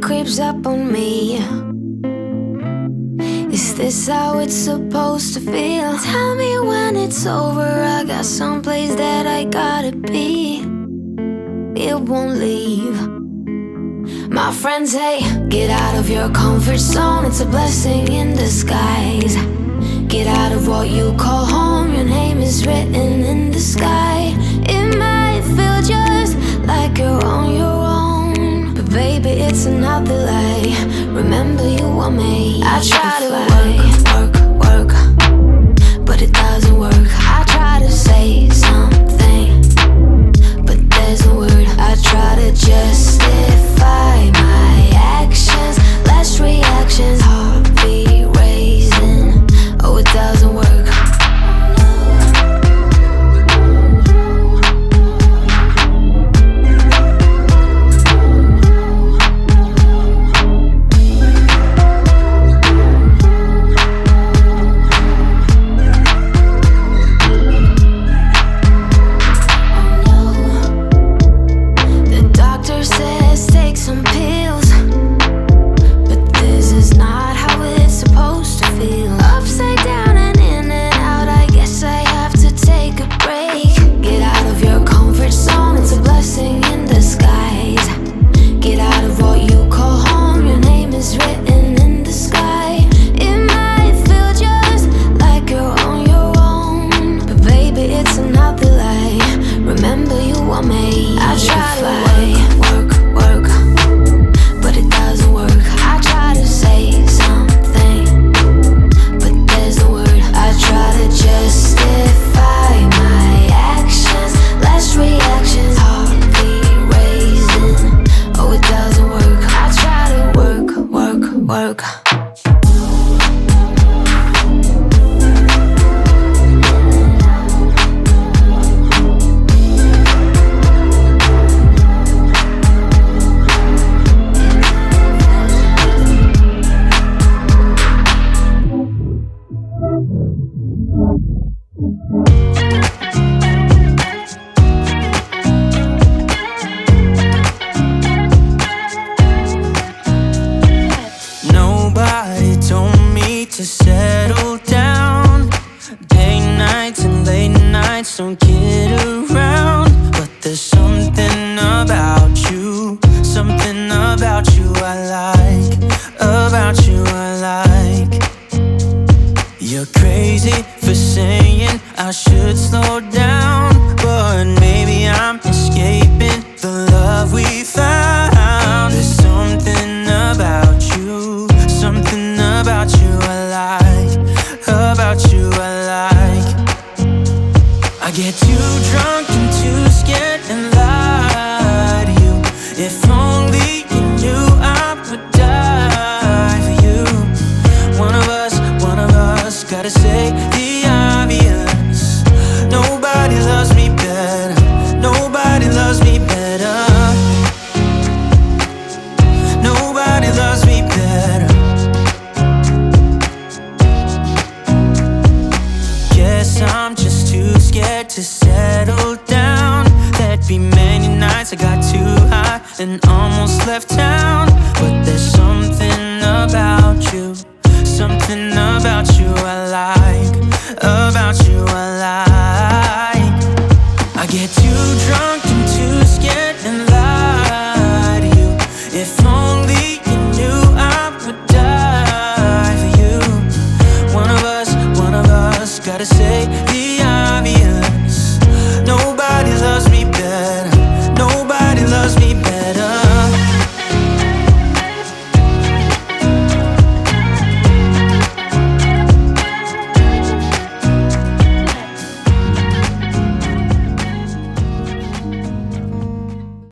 creeps up on me. Is this how it's supposed to feel? Tell me when it's over. I got someplace that I gotta be. It won't leave. My friends say, get out of your comfort zone. It's a blessing in disguise. Get out of what you call home. Your name is written in the sky. It might feel just like you're on your own, but baby, it's another lie. Remember, you were made. I try to work, but it doesn't work. I try to say something, but there's no word. I try to justify my actions, less reactions, heart beat raising. Oh, it doesn't work. Something about you I like, about you I like.